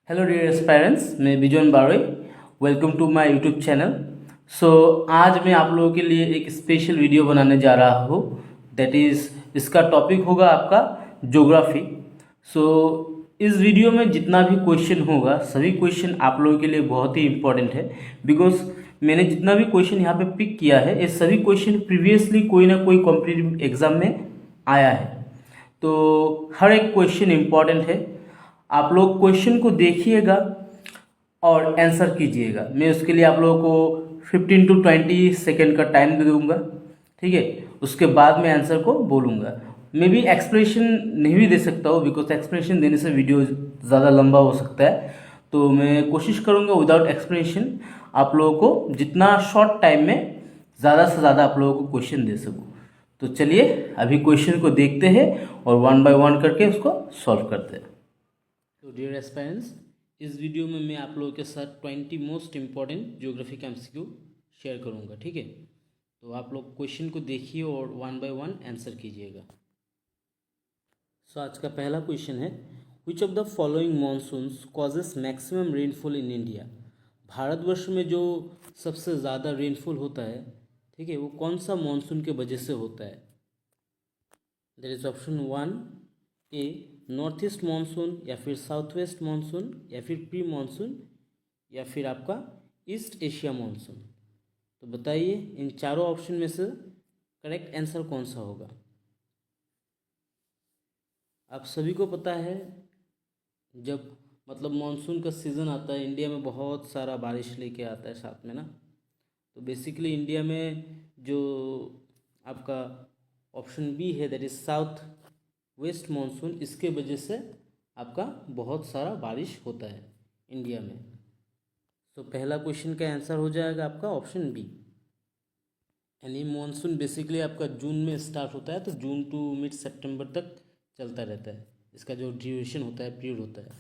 Hello dear aspirants, मैं Bijon Baroi. Welcome to my YouTube channel. So आज मैं आप लोगों के लिए एक स्पेशल वीडियो बनाने जा रहा हूँ। दैट इज़, इसका टॉपिक होगा आपका ज्योग्राफी। सो इस वीडियो में जितना भी क्वेश्चन होगा, सभी क्वेश्चन आप लोगों के लिए बहुत ही इंपॉर्टेंट है। बिकॉज मैंने जितना भी क्वेश्चन यहाँ पे पिक किया है, ये सभी क्वेश्चन प्रीवियसली कोई ना कोई कॉम्पिटिटिव एग्जाम में आया है। तो हर एक क्वेश्चन इंपॉर्टेंट है। आप लोग क्वेश्चन को देखिएगा और आंसर कीजिएगा। मैं उसके लिए आप लोगों को 15 to 20 सेकेंड का टाइम दे दूंगा, ठीक है। उसके बाद मैं आंसर को बोलूँगा। मैं भी एक्सप्लेनेशन नहीं भी दे सकता हूँ, बिकॉज एक्सप्लेनेशन देने से वीडियो ज़्यादा लंबा हो सकता है। तो मैं कोशिश करूँगा विदाउट एक्सप्लेनेशन आप लोगों को जितना शॉर्ट टाइम में ज़्यादा से ज़्यादा आप लोगों को क्वेश्चन दे सकूँ। तो चलिए अभी क्वेश्चन को देखते हैं और वन बाय वन करके उसको सॉल्व करते हैं। तो डियर एस्पायरेंट्स, इस वीडियो में मैं आप लोगों के साथ 20 मोस्ट इम्पॉर्टेंट ज्योग्राफी का एमसीक्यू शेयर करूंगा, ठीक है। तो आप लोग क्वेश्चन को देखिए और वन बाय वन आंसर कीजिएगा। सो आज का पहला क्वेश्चन है, विच of the following monsoons causes maximum rainfall in India. Bharatvarsh में जो सबसे ज़्यादा रेनफॉल होता है, ठीक है, वो कौन सा मानसून के वजह से होता है। There is option 1 a north east monsoon, या फिर साउथ वेस्ट मानसून, या फिर प्री मानसून, या फिर आपका ईस्ट एशिया मानसून। तो बताइए इन चारों ऑप्शन में से करेक्ट आंसर कौन सा होगा। आप सभी को पता है, जब मतलब मानसून का सीज़न आता है इंडिया में बहुत सारा बारिश लेके आता है साथ में ना। तो बेसिकली इंडिया में जो आपका ऑप्शन बी है, that is south west monsoon, इसके वजह से आपका बहुत सारा बारिश होता है इंडिया में। तो पहला क्वेश्चन का आंसर हो जाएगा आपका ऑप्शन बी। यानी मानसून बेसिकली आपका जून में स्टार्ट होता है, तो जून टू मिड सितंबर तक चलता रहता है। इसका जो ड्यूरेशन होता है, पीरियड होता है।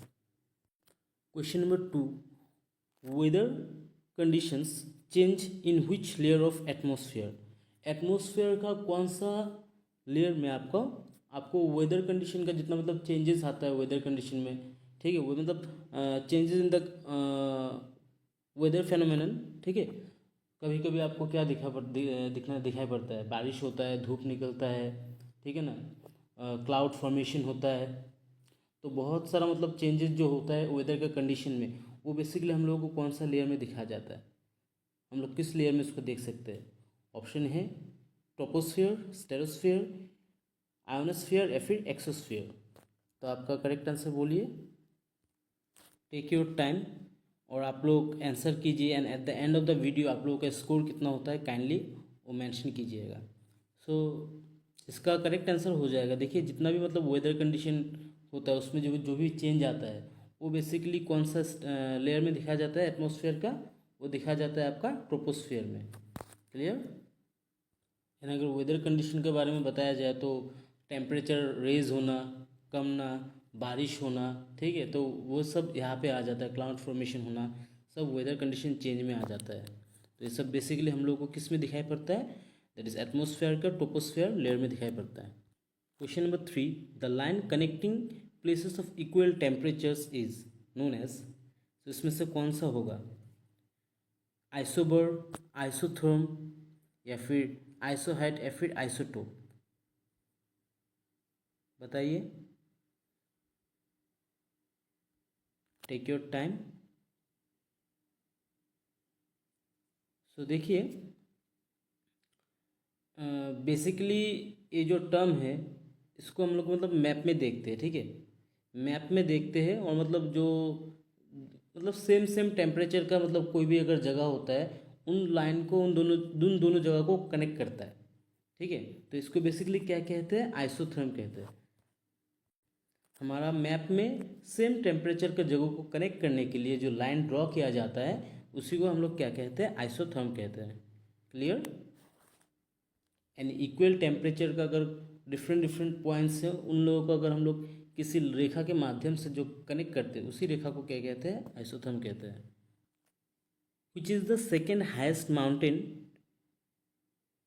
Question number 2, weather conditions change in which layer of atmosphere. Atmosphere का कौन सा लेयर में आपको आपको वेदर कंडीशन का जितना मतलब चेंजेस आता है वेदर कंडीशन में, ठीक है, वो मतलब changes in the weather phenomenon, ठीक है। कभी कभी आपको क्या दिखाई पड़ता है, बारिश होता है, धूप निकलता है, ठीक है ना, क्लाउड फॉर्मेशन होता है। तो बहुत सारा मतलब चेंजेस जो होता है वेदर के कंडीशन में, वो बेसिकली हम लोगों को कौन सा लेयर में दिखाया जाता है, हम लोग किस लेयर में उसको देख सकते हैं। ऑप्शन है ट्रोपोस्फियर, स्टेरोस्फियर, आयोनोस्फियर, या फिर एक्सोस्फियर। तो आपका करेक्ट आंसर बोलिए। टेक योर टाइम और आप लोग आंसर कीजिए, and at the end of the video आप लोगों का स्कोर कितना होता है काइंडली वो मेंशन कीजिएगा। सो इसका करेक्ट आंसर हो जाएगा। देखिए जितना भी मतलब वेदर कंडीशन होता है उसमें जो जो भी चेंज आता है वो बेसिकली कौन सा लेयर में दिखाया जाता है एटमॉस्फेयर का, वो दिखाया जाता है आपका ट्रोपोस्फियर में। क्लियर। यानी अगर वेदर कंडीशन के बारे में बताया जाए तो टेम्परेचर रेज होना, कम ना, बारिश होना, ठीक है, तो वो सब यहाँ पे आ जाता है। क्लाउड फॉर्मेशन होना, सब वेदर कंडीशन चेंज में आ जाता है। तो ये सब बेसिकली हम लोग को किस में दिखाई पड़ता है, दैट इज एटमॉस्फेयर का ट्रोपोस्फेयर लेयर में दिखाई पड़ता है। Question number 3, the line connecting places of equal temperatures is known as. तो इसमें से कौन सा होगा, आइसोबर, आइसोथर्म, या फिर आइसोहाइड, या फिर आइसोटोप। बताइए, टेक योर टाइम। सो देखिए बेसिकली ये जो टर्म है इसको हम लोग मतलब मैप में देखते हैं, ठीक है। मैप में देखते हैं और मतलब जो मतलब सेम सेम टेम्परेचर का मतलब कोई भी अगर जगह होता है उन लाइन को उन दोनों जगह को कनेक्ट करता है, ठीक है। तो इसको बेसिकली क्या कहते हैं, आइसोथर्म कहते हैं। हमारा मैप में सेम टेम्परेचर के जगहों को कनेक्ट करने के लिए जो लाइन ड्रॉ किया जाता है उसी को हम लोग क्या कहते हैं, आइसोथर्म कहते हैं। क्लियर। यानी इक्वल टेम्परेचर का अगर डिफरेंट डिफरेंट पॉइंट्स हैं उन लोगों को अगर हम लोग किसी रेखा के माध्यम से जो कनेक्ट करते हैं उसी रेखा को क्या कहते हैं, आइसोथर्म कहते हैं। Which is the second highest mountain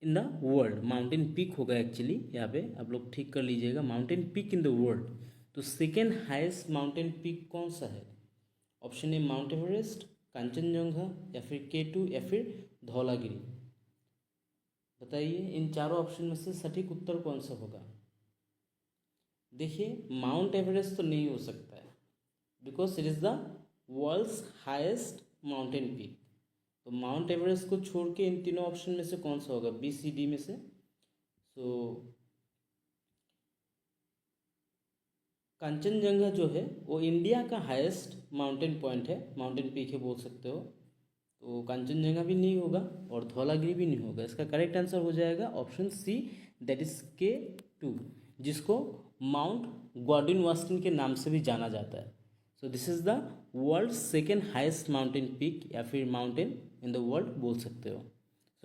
in the world. Mountain peak होगा एक्चुअली, यहाँ पे आप लोग ठीक कर लीजिएगा, mountain peak in the world. तो सेकेंड हाइस्ट माउंटेन पीक कौन सा है, ऑप्शन ए माउंट एवरेस्ट, कांचनजंगा, या फिर K2, या फिर धौलागिरी। बताइए इन चारों ऑप्शन में से सटीक उत्तर कौन सा होगा। देखिए माउंट एवरेस्ट तो नहीं हो सकता है, because it is the world's highest mountain peak. तो माउंट एवरेस्ट को छोड़ के इन तीनों ऑप्शन में से कौन सा होगा, BCD में से। सो कांचनजंगा जो है वो इंडिया का हाईएस्ट माउंटेन पॉइंट है, माउंटेन पीक है बोल सकते हो। तो कांचनजंगा भी नहीं होगा और धौलागिरी भी नहीं होगा। इसका करेक्ट आंसर हो जाएगा option C, that is K2, जिसको माउंट गॉडविन वास्टन के नाम से भी जाना जाता है। So this is the world second highest mountain peak, या फिर माउंटेन इन द वर्ल्ड बोल सकते हो।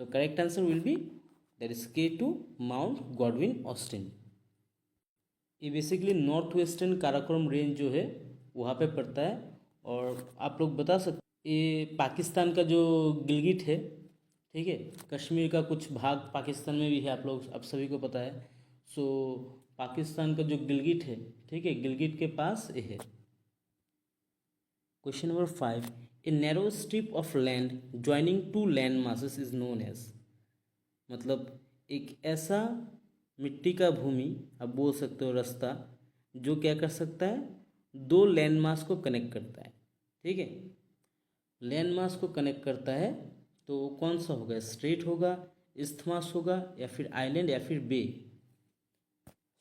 So correct answer will be that is K2, mount Godwin Austen. ये basically north western Karakoram range जो है वहाँ पे पड़ता है। और आप लोग बता सकते, ये पाकिस्तान का जो गिलगिट है, ठीक है, कश्मीर का कुछ भाग पाकिस्तान में भी है, आप सभी को पता है। सो पाकिस्तान का जो गिलगिट है, ठीक है, गिलगिट के पास ये है। Question number 5, a narrow strip of land joining two land masses is known as. मतलब एक ऐसा मिट्टी का भूमि, आप बोल सकते हो रास्ता, जो क्या कर सकता है, दो लैंड मास को कनेक्ट करता है। ठीक है, लैंड मास को कनेक्ट करता है तो कौन सा होगा, स्ट्रेट होगा, इस्थमास होगा, या फिर आइलैंड, या फिर बे।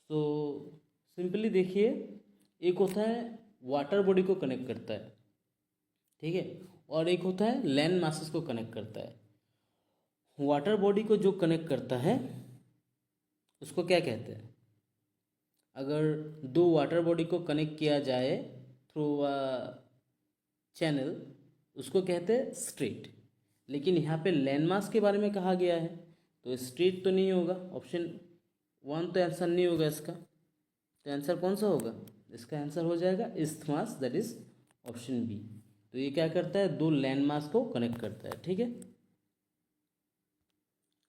तो सिंपली देखिए, एक होता है वाटर बॉडी को कनेक्ट करता है, ठीक है, और एक होता है लैंड मासेस को कनेक्ट करता है। वाटर बॉडी को जो कनेक्ट करता है उसको क्या कहते हैं, अगर दो वाटर बॉडी को कनेक्ट किया जाए थ्रू अ चैनल, उसको कहते हैं स्ट्रेट। लेकिन यहाँ पे लैंडमास के बारे में कहा गया है, तो स्ट्रेट तो नहीं होगा, ऑप्शन 1 तो आंसर नहीं होगा इसका। तो आंसर कौन सा होगा, इसका आंसर हो जाएगा इस्थमास, दैट इज ऑप्शन बी। तो ये क्या करता है, दो लैंडमास को कनेक्ट करता है। ठीक है,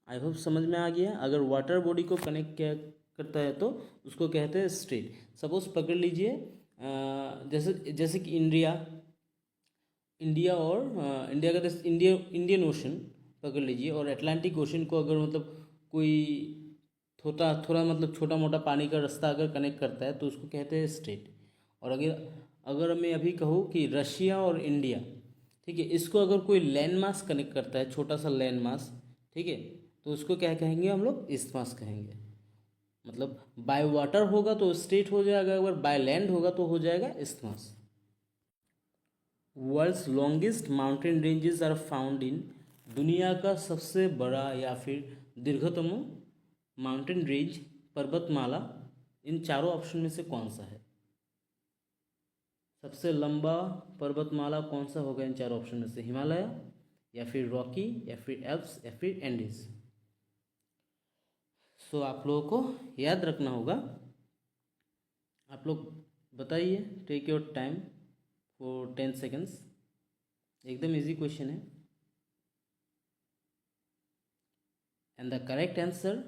आई होप समझ में आ गया। अगर वाटर बॉडी को कनेक्ट किया करता है तो उसको कहते हैं स्ट्रेट। सपोज पकड़ लीजिए, जैसे जैसे कि इंडिया और इंडिया का इंडियन ओशन पकड़ लीजिए, और अटलांटिक ओशन को अगर मतलब कोई थोड़ा मतलब छोटा मोटा पानी का रास्ता अगर कनेक्ट करता है तो उसको कहते हैं स्ट्रेट। और अगर अगर मैं अभी कहूँ कि रशिया और इंडिया, ठीक है, इसको अगर कोई लैंड मास कनेक्ट करता है, छोटा सा लैंड मास, ठीक है, तो उसको क्या कहेंगे हम लोग, इस्थमास कहेंगे। मतलब बाय वाटर होगा तो स्ट्रेट हो जाएगा, अगर बाय लैंड होगा तो हो जाएगा isthmus. World's longest mountain ranges are found in. दुनिया का सबसे बड़ा या फिर दीर्घतम माउंटेन रेंज, पर्वतमाला, इन चारों ऑप्शन में से कौन सा है। सबसे लंबा पर्वतमाला कौन सा होगा इन चारों ऑप्शन में से, हिमालय, या फिर रॉकी, या फिर एल्प्स, या फिर एंडीज। सो आप लोगों को याद रखना होगा, आप लोग बताइए, take your time for 10 seconds. एकदम इजी क्वेश्चन है, and the correct answer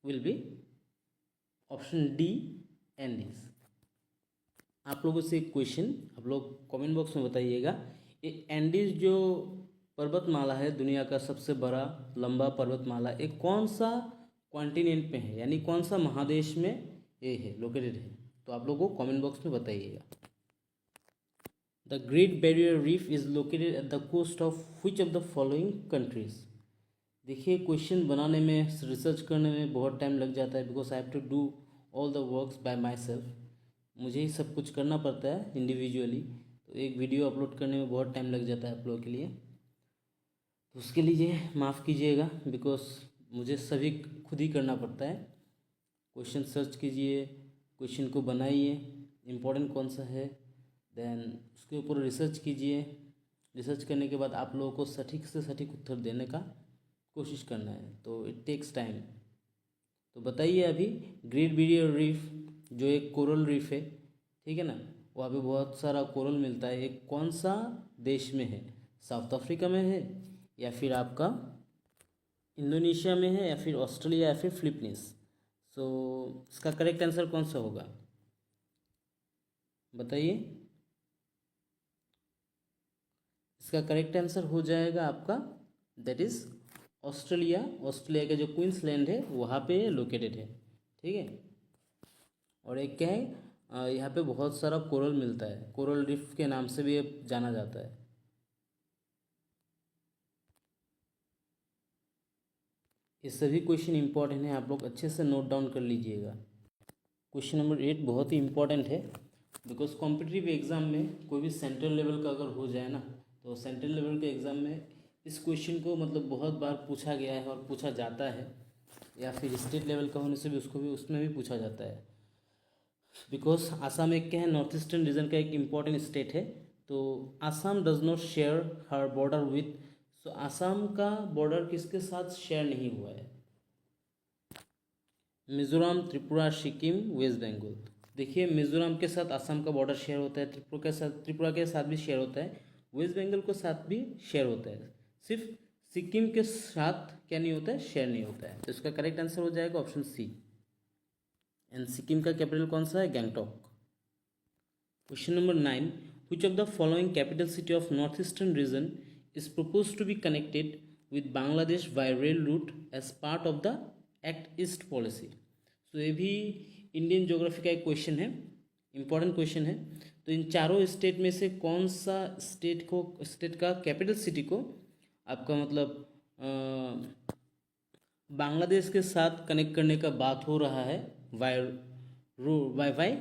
will be option D, Andes. आप लोगों से एक क्वेश्चन, आप लोग कमेंट बॉक्स में बताइएगा, ये एंडीज जो पर्वतमाला है, दुनिया का सबसे बड़ा लंबा पर्वतमाला, एक कौन सा कॉन्टिनेंट में है, यानी कौन सा महादेश में ये है, लोकेटेड है। तो आप लोगों को कमेंट बॉक्स में बताइएगा। The Great Barrier Reef is located at the coast of which of the following countries. देखिए क्वेश्चन बनाने में, रिसर्च करने में बहुत टाइम लग जाता है, because I have to do all the works by myself. मुझे ही सब कुछ करना पड़ता है इंडिविजुअली, तो एक वीडियो अपलोड करने में बहुत टाइम लग जाता है आप लोगों के लिए, तो उसके लिए माफ़ कीजिएगा, बिकॉज मुझे सभी खुद ही करना पड़ता है। क्वेश्चन सर्च कीजिए, क्वेश्चन को बनाइए, इम्पोर्टेंट कौन सा है, देन उसके ऊपर रिसर्च कीजिए। रिसर्च करने के बाद आप लोगों को सटीक से सटीक उत्तर देने का कोशिश करना है, तो इट टेक्स टाइम। तो बताइए अभी, ग्रेट बैरियर रीफ जो एक कोरल रीफ है, ठीक है ना, वहाँ पे बहुत सारा कोरल मिलता है, एक कौन सा देश में है, साउथ अफ्रीका में है, या फिर आपका इंडोनेशिया में है, या फिर ऑस्ट्रेलिया, या फिर फिलीपींस। सो इसका करेक्ट आंसर कौन सा होगा, बताइए। इसका करेक्ट आंसर हो जाएगा आपका दैट इज ऑस्ट्रेलिया। ऑस्ट्रेलिया का जो क्वींसलैंड है वहाँ पे लोकेटेड है, ठीक है। और एक क्या है, यहाँ पे बहुत सारा कोरल मिलता है, कोरल रीफ के नाम से भी ये जाना जाता है। ये सभी क्वेश्चन इंपॉर्टेंट है, आप लोग अच्छे से नोट डाउन कर लीजिएगा। क्वेश्चन नंबर 8 बहुत ही इंपॉर्टेंट है, बिकॉज कॉम्पिटिटिव एग्ज़ाम में कोई भी सेंट्रल लेवल का अगर हो जाए ना, तो सेंट्रल लेवल के एग्ज़ाम में इस क्वेश्चन को मतलब बहुत बार पूछा गया है और पूछा जाता है, या फिर स्टेट लेवल का होने से भी उसको भी उसमें भी पूछा जाता है। बिकॉज आसाम एक क्या है, नॉर्थ ईस्टर्न रीजन का एक इम्पॉर्टेंट स्टेट है। तो Assam does not share her border with, so Assam का बॉर्डर किसके साथ शेयर नहीं हुआ है? मिजोरम, त्रिपुरा, सिक्किम, वेस्ट बंगाल। देखिए मिजोरम के साथ आसाम का बॉर्डर शेयर होता है, त्रिपुरा के साथ भी शेयर होता है, वेस्ट बंगाल के साथ भी शेयर होता है, सिर्फ सिक्किम के साथ क्या नहीं होता है, शेयर नहीं होता है। तो इसका करेक्ट आंसर हो जाएगा ऑप्शन सी। एंड सिक्किम का कैपिटल कौन सा है? Gangtok. Question number 9, which of the following capital city of northeastern region is proposed to be connected with Bangladesh by rail route as part of the Act East policy? तो ये भी Indian geography का एक question है, important question है। तो इन चारों state में से कौन सा स्टेट का कैपिटल सिटी को आपका मतलब बांग्लादेश के साथ कनेक्ट करने का बात हो रहा है बाय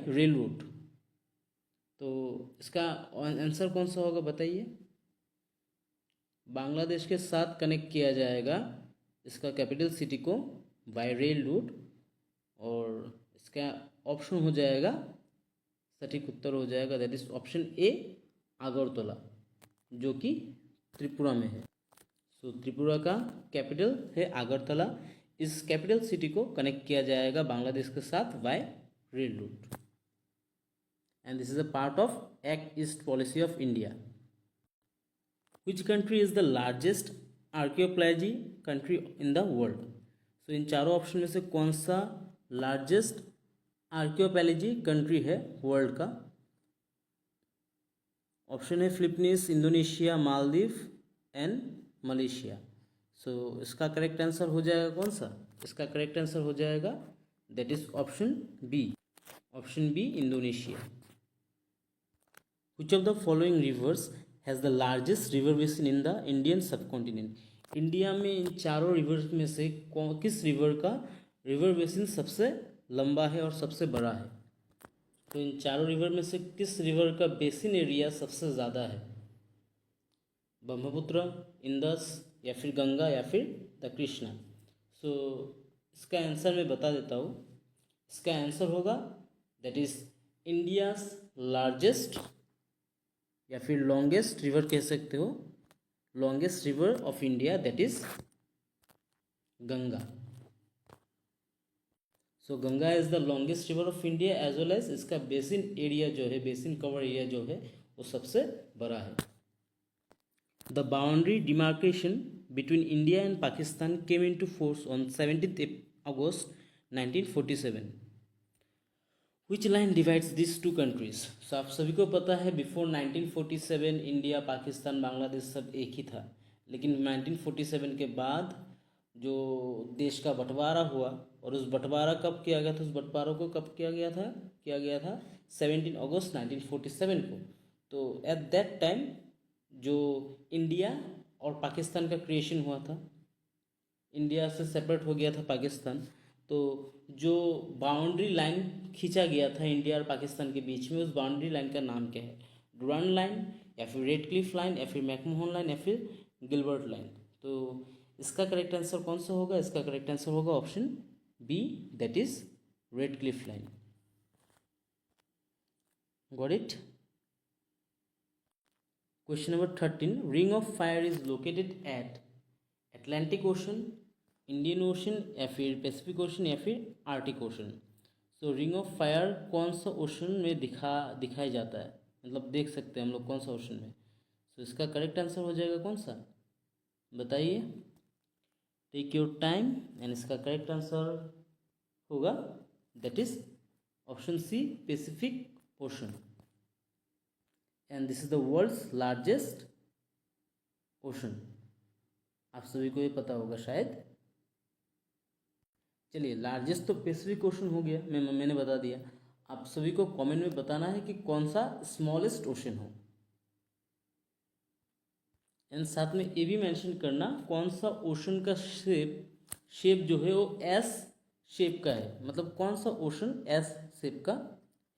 रेल रूट? तो इसका आंसर कौन सा होगा बताइए? बांग्लादेश के साथ कनेक्ट किया जाएगा इसका कैपिटल सिटी को बाय रेल रूट, और इसका ऑप्शन हो जाएगा, सटीक उत्तर हो जाएगा that is option A, Agartala, जो कि त्रिपुरा में है। सो त्रिपुरा का कैपिटल है अगरतला। इस कैपिटल सिटी को कनेक्ट किया जाएगा बांग्लादेश के साथ bye rail route, and this is a part of Act East policy of India. Which country is the largest archaeopelagy country in the world? So इन चारों ऑप्शन में से कौन सा लार्जेस्ट आर्कियोपैलॉजी कंट्री है वर्ल्ड का? ऑप्शन है Philippines, Indonesia, Maldives and Malaysia. So इसका करेक्ट आंसर हो जाएगा कौन सा? इसका करेक्ट आंसर हो जाएगा that is option B, option B Indonesia. Which of the following rivers has the largest river basin in the Indian subcontinent? India में इन चारों रिवर्स में से किस रिवर का रिवर बेसिन सबसे लंबा है और सबसे बड़ा है? तो इन चारों रिवर में से किस रिवर का बेसिन एरिया सबसे ज़्यादा है? ब्रह्मपुत्र, इंदस, या फिर गंगा, या फिर द कृष्णा? सो इसका आंसर मैं बता देता हूँ। इसका आंसर होगा दैट इज इंडियाज लार्जेस्ट या फिर लॉन्गेस्ट रिवर कह सकते हो, longest river of India that is Ganga. So Ganga is the longest river of India as well as इसका बेसिन एरिया जो है, बेसिन कवर एरिया जो है वो सबसे बड़ा है। The boundary demarcation between India and Pakistan came into force on 17 August 1947। Which line divides this two countries? So आप सभी को पता है बिफोर 1947 इंडिया, पाकिस्तान, बांग्लादेश सब एक ही था, लेकिन 1947 के बाद जो देश का बंटवारा हुआ, और उस बंटवारा कब किया गया था, उस बंटवारे को कब किया गया था 17 अगस्त 1947 को। तो एट दैट टाइम जो इंडिया और पाकिस्तान का क्रिएशन हुआ था, इंडिया से सेपरेट हो गया था पाकिस्तान। तो जो बाउंड्री लाइन खींचा गया था इंडिया और पाकिस्तान के बीच में, उस बाउंड्री लाइन का नाम क्या है? डुरांड लाइन, या फिर रेड क्लिफ लाइन, या फिर मैकमोहन लाइन, या फिर गिलबर्ट लाइन? तो इसका करेक्ट आंसर कौन सा होगा? इसका करेक्ट आंसर होगा option B, that is Radcliffe Line. Got it? Question number 13, Ring of Fire is located at Atlantic Ocean, Indian Ocean, या फिर पैसिफिक ओशन, या फिर Arctic Ocean? So Ring of Fire कौन सा ocean में दिखाया जाता है, मतलब देख सकते हैं हम लोग कौन सा ओशन में? सो इसका करेक्ट आंसर हो जाएगा कौन सा, बताइए? टेक योर टाइम, एंड इसका करेक्ट आंसर होगा that is option C, Pacific Ocean. And this is the world's largest ocean, आप सभी को ये पता होगा शायद। चलिए, लार्जेस्ट तो पैसिफिक ओशन हो गया, मैंने बता दिया। आप सभी को कमेंट में बताना है कि कौन सा स्मॉलेस्ट ओशन हो, एंड साथ में ये भी मेंशन करना कौन सा ओशन का शेप जो है वो एस शेप का है, मतलब कौन सा ओशन एस शेप का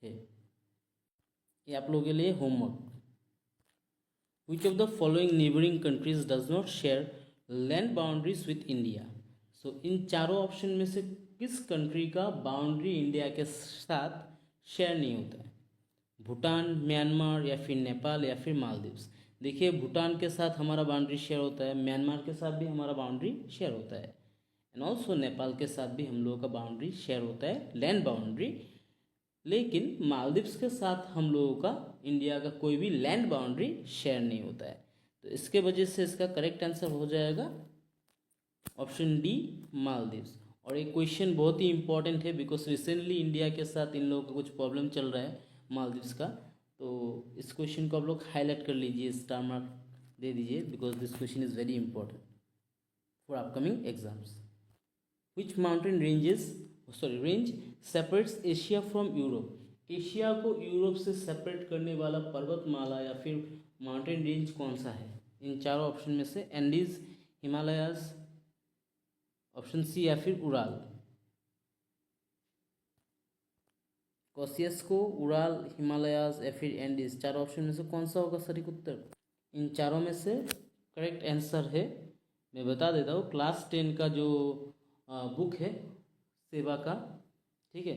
है। ये आप लोगों के लिए homework. Which of the following neighbouring countries does not share land boundaries with India. So इन चारों ऑप्शन में से किस कंट्री का बाउंड्री इंडिया के साथ शेयर नहीं होता है? भूटान, म्यांमार, या फिर नेपाल, या फिर मालदीव्स। देखिए, भूटान के साथ हमारा बाउंड्री शेयर होता है, म्यांमार के साथ भी हमारा बाउंड्री शेयर होता है, एंड ऑल्सो नेपाल के साथ भी हम लोगों का बाउंड्री शेयर होता है, लैंड बाउंड्री। लेकिन मालदीव्स के साथ हम लोगों का, इंडिया का कोई भी लैंड बाउंड्री शेयर नहीं होता है। तो इसके वजह से इसका करेक्ट आंसर हो जाएगा ऑप्शन डी, मालदीव्स। और एक क्वेश्चन बहुत ही इंपॉर्टेंट है, बिकॉज रिसेंटली इंडिया के साथ इन लोगों का कुछ प्रॉब्लम चल रहा है मालदीव्स का। तो इस क्वेश्चन को आप लोग हाईलाइट कर लीजिए, स्टार मार्क दे दीजिए, because this question is very important for upcoming exams. Which mountain range separates Asia from Europe. Asia को यूरोप से सेपरेट करने वाला पर्वतमाला या फिर माउंटेन रेंज कौन सा है? इन चारों ऑप्शन में से एंडीज, हिमालयाज, ऑप्शन सी, या फिर उराल। कॉसियस को, उराल, हिमालयाज, या फिर एंडीज, चारों ऑप्शन में से कौन सा होगा सही उत्तर? इन चारों में से करेक्ट आंसर है, मैं बता देता हूँ, क्लास 10 का जो बुक है सेवा का, ठीक है,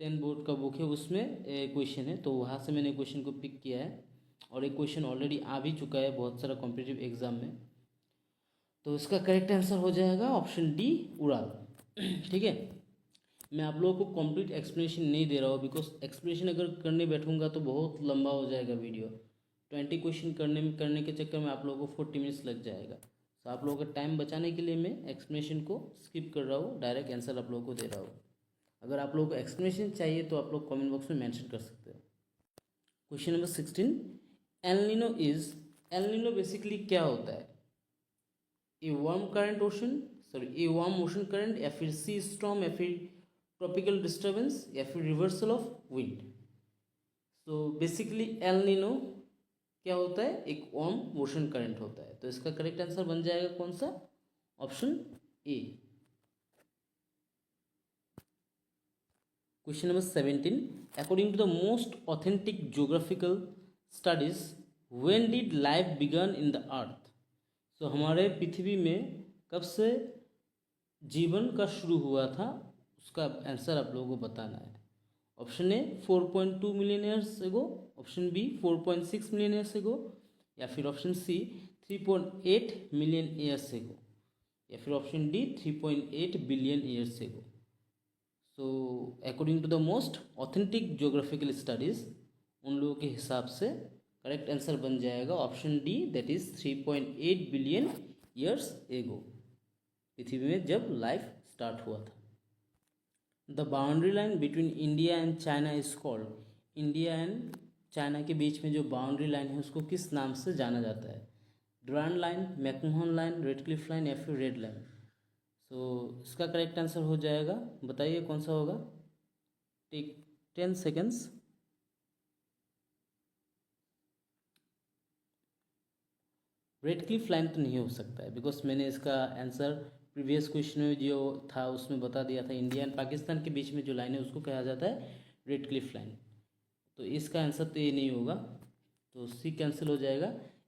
10 बोर्ड का बुक है, उसमें क्वेश्चन है, तो वहाँ से मैंने क्वेश्चन को पिक किया है। और एक क्वेश्चन ऑलरेडी आ भी चुका है बहुत सारा कॉम्पिटिटिव एग्जाम में। तो इसका करेक्ट आंसर हो जाएगा ऑप्शन डी, उड़ाल। ठीक है, मैं आप लोगों को कंप्लीट एक्सप्लेनेशन नहीं दे रहा हूँ, बिकॉज एक्सप्लेनेशन अगर करने बैठूंगा तो बहुत लंबा हो जाएगा वीडियो। 20 क्वेश्चन करने के चक्कर में आप लोगों को 40 मिनट्स लग जाएगा। तो आप लोगों का टाइम बचाने के लिए मैं एक्सप्लेनेशन को स्किप कर रहा हूँ, डायरेक्ट आंसर आप लोगों को दे रहा हूँ। अगर आप लोगों को एक्सप्लेनेशन चाहिए तो आप लोग कमेंट बॉक्स में मेंशन कर सकते हो। Question number 16, El Nino basically क्या होता है? A warm current ocean, a warm ocean current, या फिर सी स्टॉर्म, या फिर ट्रॉपिकल डिस्टर्बेंस, या फिर रिवर्सल ऑफ विंड। तो बेसिकली एल नीनो क्या होता है? एक वार्म ओशन करंट होता है। तो इसका करेक्ट आंसर बन जाएगा कौन सा? Option A. Question number 17, according to the most authentic geographical studies, when did life begin in the earth. तो हमारे पृथ्वी में कब से जीवन का शुरू हुआ था, उसका आंसर आप लोगों को बताना है। Option A 4.2 million years ago, option B 4.6 million years ago, या फिर option C 3.8 million years ago, या फिर option D 3.8 billion years ago. So according to the most authentic geographical studies, उन लोगों के हिसाब से करेक्ट आंसर बन जाएगा option D, that is 3.8 billion years ago, पृथ्वी में जब लाइफ स्टार्ट हुआ था। The boundary line between India and China is called. India and China के बीच में जो बाउंड्री लाइन है उसको किस नाम से जाना जाता है? Durand Line, McMahon Line, Radcliffe Line, या फिर रेड लाइन। सो इसका करेक्ट आंसर हो जाएगा, बताइए कौन सा होगा? Take 10 seconds. रेडक्लिफ लाइन तो नहीं हो सकता है, बिकॉज मैंने इसका आंसर प्रीवियस क्वेश्चन में जो था उसमें बता दिया था। इंडिया एंड पाकिस्तान के बीच में जो लाइन है उसको कहा जाता है रेडक्लिफ लाइन। तो इसका आंसर तो ये नहीं होगा, तो सी कैंसिल हो जाएगा।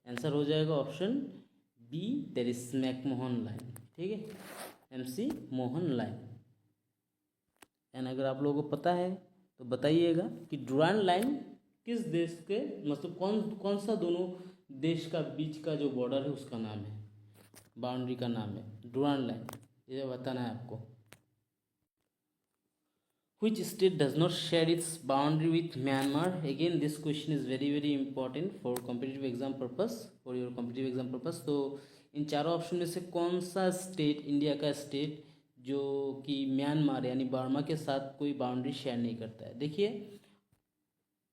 आंसर हो जाएगा option B, that is McMahon Line. ठीक है, MC मोहन लाइन। एंड अगर आप लोगों को पता है तो बताइएगा कि डुरांड लाइन किस देश के, मतलब कौन सा दोनों देश का बीच का जो बॉर्डर है उसका नाम है, बाउंड्री का नाम है डुरांड लाइन, ये बताना है आपको। Which state does not share its boundary with Myanmar? Again, this question is very important for competitive exam purpose, for your competitive exam purpose. तो इन चारों ऑप्शन में से कौन सा स्टेट, इंडिया का स्टेट जो कि म्यांमार यानी बर्मा के साथ कोई बाउंड्री शेयर नहीं करता है? देखिए,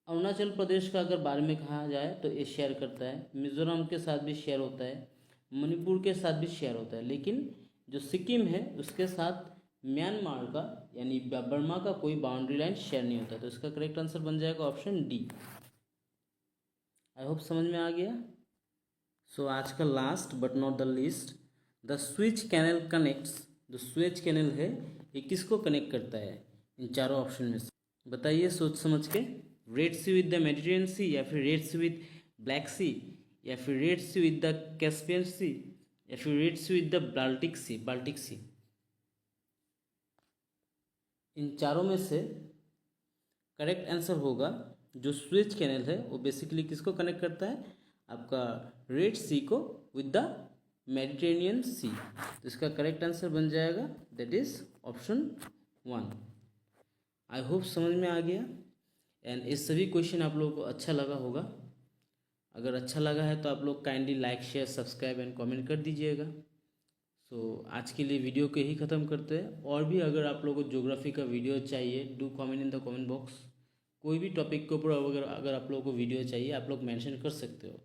अरुणाचल प्रदेश का अगर बारे में कहा जाए तो ये शेयर करता है, मिजोरम के साथ भी शेयर होता है, मणिपुर के साथ भी शेयर होता है, लेकिन जो सिक्किम है उसके साथ म्यांमार का यानी बर्मा का कोई बाउंड्री लाइन शेयर नहीं होता। तो इसका करेक्ट आंसर बन जाएगा ऑप्शन डी। आई होप समझ में आ गया। सो आज का last but not the least, the Suez Canal connects, जो स्विच कैनल है ये किसको कनेक्ट करता है इन चारों ऑप्शन में से? बताइए सोच समझ के। Red sea with the Mediterranean sea, या फिर red sea with black sea, या फिर red sea with the Caspian sea, या फिर red sea with the Baltic sea. Baltic sea, इन चारों में से करेक्ट आंसर होगा जो स्विच कैनल है वो बेसिकली किसको कनेक्ट करता है? आपका रेड सी को विद द मेडिटेरेनियन सी। तो इसका करेक्ट आंसर बन जाएगा that is option 1। I hope समझ में आ गया। एंड इस सभी क्वेश्चन आप लोगों को अच्छा लगा होगा। अगर अच्छा लगा है तो आप लोग kindly like share subscribe and comment कर दीजिएगा। सो आज के लिए वीडियो को ही ख़त्म करते हैं। और भी अगर आप लोगों को ज्योग्राफी का वीडियो चाहिए, do comment in the comment box. कोई भी टॉपिक के ऊपर अगर आप लोगों को वीडियो चाहिए आप लोग मेंशन कर सकते हो।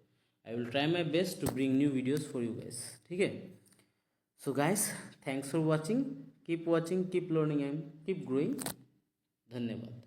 I will try my best to bring new videos for you guys, ठीक है। So guys, thanks for watching, keep learning and keep growing. धन्यवाद।